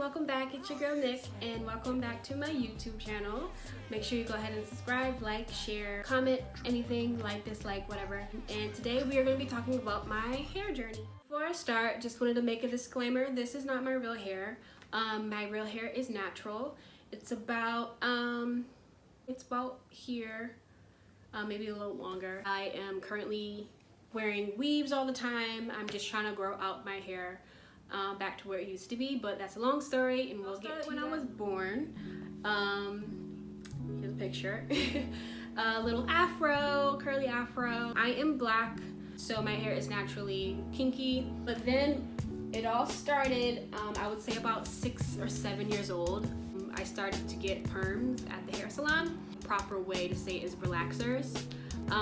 welcome back. It's your girl Nick, and welcome back to my YouTube channel. Make sure you go ahead and subscribe, like, share, comment, anything, like, dislike, whatever. And today we are going to be talking about my hair journey. Before I start, just wanted to make a disclaimer. This is not my real hair. My real hair is natural. It's about here, maybe a little longer. I am currently wearing weaves all the time. I'm just trying to grow out my hair back to where it used to be, but that's a long story, and we'll get to when I was born. Here's a picture. A little afro, curly afro. I am black, so my hair is naturally kinky, but then it all started, I would say about 6 or 7 years old. I started to get perms at the hair salon. The proper way to say it is relaxers.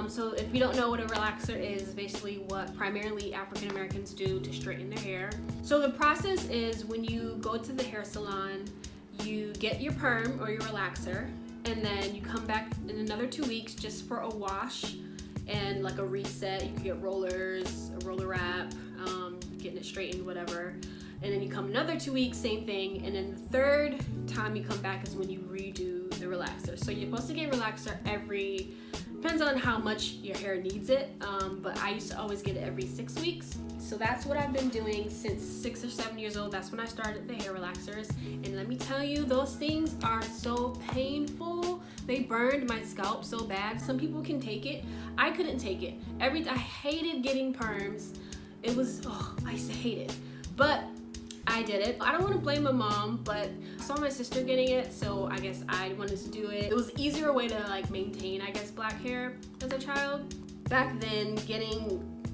So if you don't know what a relaxer is, basically what primarily African Americans do to straighten their hair. So the process is when you go to the hair salon, you get your perm or your relaxer, and then you come back in another 2 weeks just for a wash and like a reset. You can get rollers, a roller wrap, getting it straightened, whatever. And then you come another 2 weeks, same thing. And then the third time you come back is when you redo the relaxer. So you're supposed to get relaxer depends on how much your hair needs it, but I used to always get it every 6 weeks. So that's what I've been doing since 6 or 7 years old. That's when I started the hair relaxers. And let me tell you, those things are so painful. They burned my scalp so bad. Some people can take it. I couldn't take it. I hated getting perms. It was, I used to hate it. But I did it. I don't want to blame my mom, but I saw my sister getting it, so I guess I wanted to do it. It was an easier way to like maintain, I guess, black hair as a child. Back then,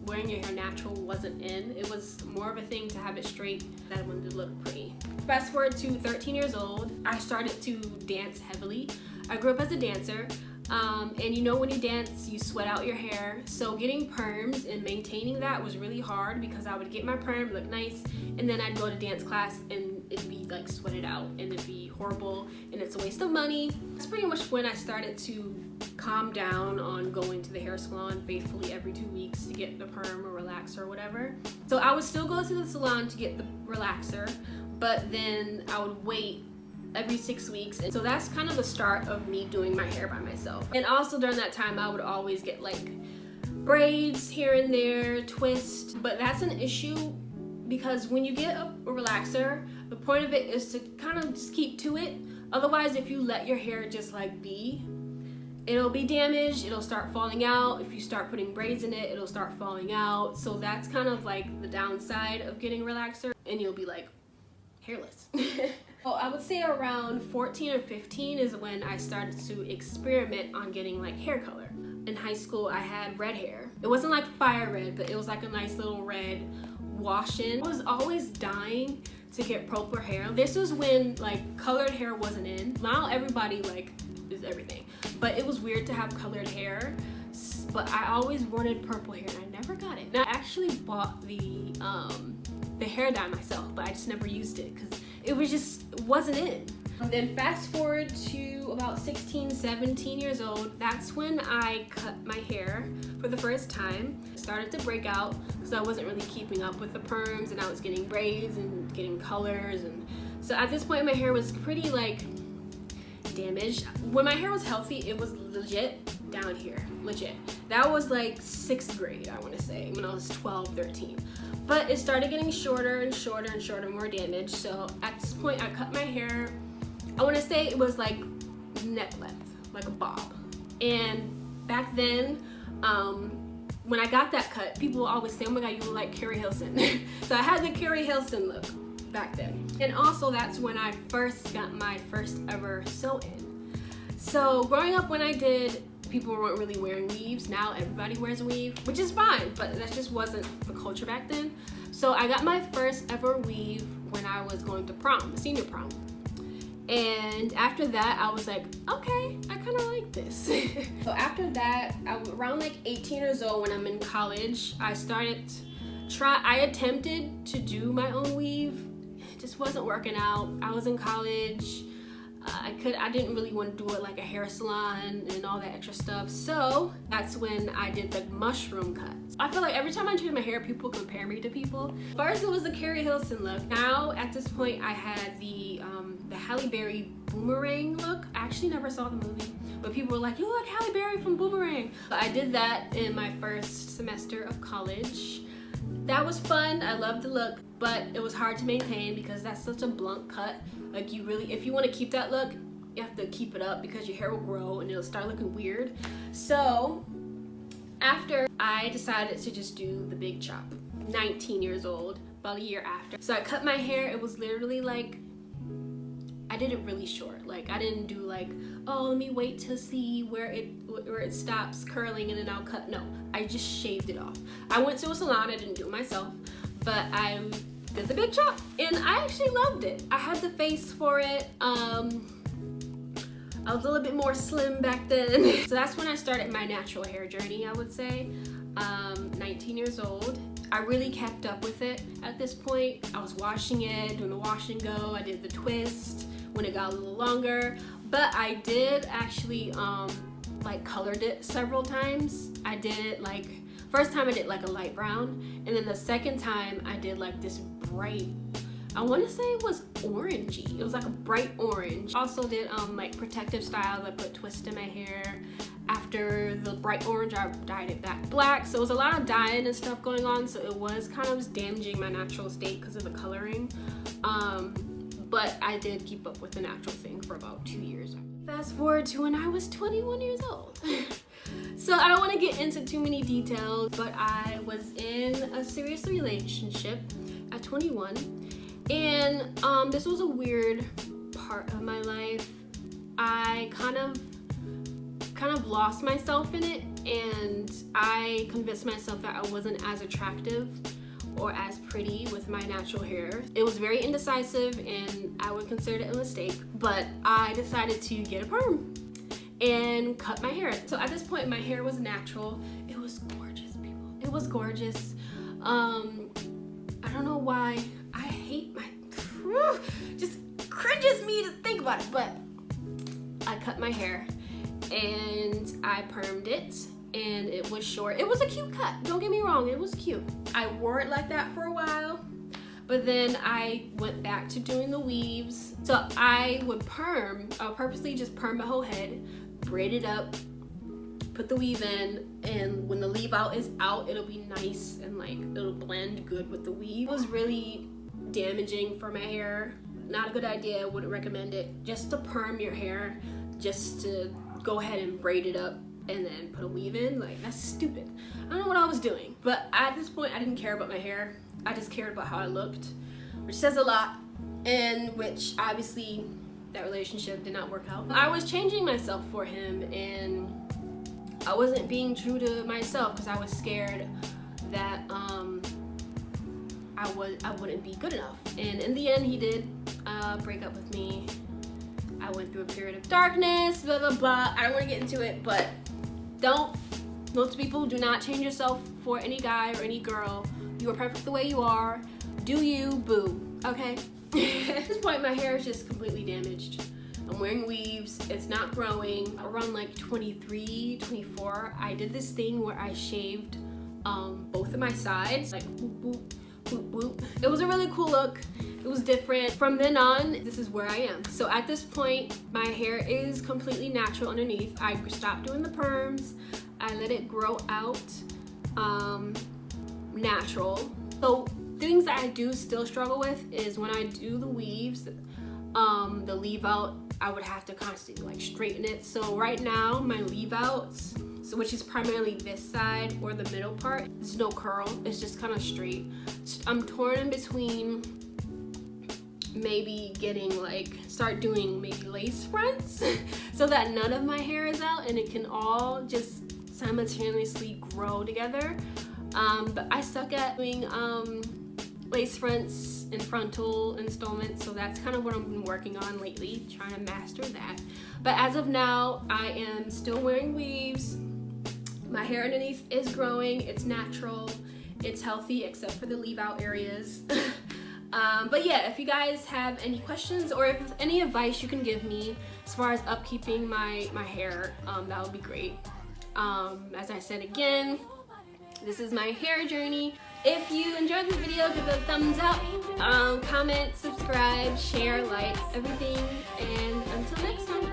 wearing your hair natural wasn't in. It was more of a thing to have it straight that I wanted to look pretty. Fast forward to 13 years old, I started to dance heavily. I grew up as a dancer. And you know, when you dance, you sweat out your hair. So getting perms and maintaining that was really hard because I would get my perm, look nice, and then I'd go to dance class and it'd be like sweated out and it'd be horrible and it's a waste of money. That's pretty much when I started to calm down on going to the hair salon faithfully every 2 weeks to get the perm or relaxer or whatever. So I would still go to the salon to get the relaxer, but then I would wait every 6 weeks, and so that's kind of the start of me doing my hair by myself. And also during that time I would always get like braids here and there, twists, but that's an issue because when you get a relaxer, the point of it is to kind of just keep to it. Otherwise, if you let your hair just like be, it'll be damaged, it'll start falling out. If you start putting braids in it, it'll start falling out. So that's kind of like the downside of getting relaxer, and you'll be like hairless. Well, I would say around 14 or 15 is when I started to experiment on getting like hair color. In high school, I had red hair. It wasn't like fire red, but it was like a nice little red wash-in. I was always dying to get purple hair. This was when like colored hair wasn't in. Now everybody like is everything. But it was weird to have colored hair. But I always wanted purple hair and I never got it. And I actually bought the hair dye myself, but I just never used it because it wasn't in. And then fast forward to about 16, 17 years old, that's when I cut my hair for the first time. It started to break out because I wasn't really keeping up with the perms, and I was getting braids and getting colors, and so at this point my hair was pretty like damaged. When my hair was healthy, it was legit down here, legit. That was like 6th grade, I want to say, when I was 12, 13. But it started getting shorter and shorter and shorter, more damaged. So at this point, I cut my hair, I want to say it was like neck length, like a bob. And back then, when I got that cut, people always say, oh my God, you look like Carrie Hilson. So I had the Carrie Hilson look back then. And also that's when I first got my first ever sew-in. So growing up when I did, people weren't really wearing weaves. Now everybody wears a weave, which is fine, but that just wasn't the culture back then. So I got my first ever weave when I was going to prom, senior prom. And after that, I was like, okay, I kind of like this. So after that, around like 18 years old when I'm in college, I attempted to do my own weave. It just wasn't working out. I was in college. I I didn't really want to do it like a hair salon and all that extra stuff. So that's when I did the mushroom cut. I feel like every time I change my hair, people compare me to people. First it was the Carrie Hilson look. Now at this point I had the Halle Berry boomerang look. I actually never saw the movie, but people were like, you look Halle Berry from Boomerang. But I did that in my first semester of college. That was fun. I loved the look, but it was hard to maintain because that's such a blunt cut. Like you really, if you want to keep that look, you have to keep it up because your hair will grow and it'll start looking weird. So after, I decided to just do the big chop. 19 years old, about a year after. So I cut my hair. It was literally like, I did it really short. Like I didn't do like, oh, let me wait to see where it stops curling and then I'll cut. No, I just shaved it off. I went to a salon. I didn't do it myself, but I did the big chop and I actually loved it. I had the face for it. I was a little bit more slim back then. So that's when I started my natural hair journey, I would say. 19 years old. I really kept up with it at this point. I was washing it, doing the wash and go. I did the twist when it got a little longer. But I did actually like colored it several times. I did like, first time I did like a light brown, and then the second time I did like this bright, I want to say it was orangey. It was like a bright orange. Also did like protective styles. I put twists in my hair. After the bright orange, I dyed it back black. So it was a lot of dyeing and stuff going on. So it was kind of just damaging my natural state because of the coloring. But I did keep up with the natural thing for about 2 years. Fast forward to when I was 21 years old. So I don't want to get into too many details, but I was in a serious relationship at 21. And this was a weird part of my life. I kind of lost myself in it, and I convinced myself that I wasn't as attractive or as pretty with my natural hair. It was very indecisive and I would consider it a mistake, but I decided to get a perm and cut my hair. So at this point my hair was natural. It was gorgeous, people. It was gorgeous. I don't know why. I hate my, just cringes me to think about it, but I cut my hair and I permed it, and it was short. It was a cute cut, don't get me wrong, it was cute. I wore it like that for a while, but then I went back to doing the weaves. So I would I'll purposely just perm my whole head, braid it up, put the weave in, and when the leave out is out, it'll be nice and like it'll blend good with the weave. It was really damaging for my hair. Not a good idea, wouldn't recommend it. Just to perm your hair, just to go ahead and braid it up and then put a weave in, like that's stupid. I don't know what I was doing, but at this point I didn't care about my hair. I just cared about how I looked, which says a lot, and which obviously that relationship did not work out. I was changing myself for him, and I wasn't being true to myself because I was scared that I wouldn't be good enough. And in the end, he did break up with me. I went through a period of darkness, blah, blah, blah. I don't want to get into it, but most people do not change yourself for any guy or any girl. You are perfect the way you are. Do you, boo, okay? At this point, my hair is just completely damaged. I'm wearing weaves, it's not growing. Around like 23, 24, I did this thing where I shaved both of my sides, like boop, boop, boop, boop. It was a really cool look. It was different. From then on, this is where I am. So at this point, my hair is completely natural underneath. I stopped doing the perms. I let it grow out natural. So things that I do still struggle with is when I do the weaves, the leave out, I would have to constantly like straighten it. So right now, my leave outs, so which is primarily this side or the middle part, there's no curl. It's just kind of straight. I'm torn in between maybe start doing maybe lace fronts so that none of my hair is out and it can all just simultaneously grow together. But I suck at doing lace fronts and frontal installments, so that's kind of what I've been working on lately, trying to master that. But as of now, I am still wearing weaves. My hair underneath is growing. It's natural. It's healthy except for the leave out areas. But yeah, if you guys have any questions or if any advice you can give me as far as upkeeping my hair, that would be great. As I said again, this is my hair journey. If you enjoyed this video, give it a thumbs up, comment, subscribe, share, like, everything, and until next time.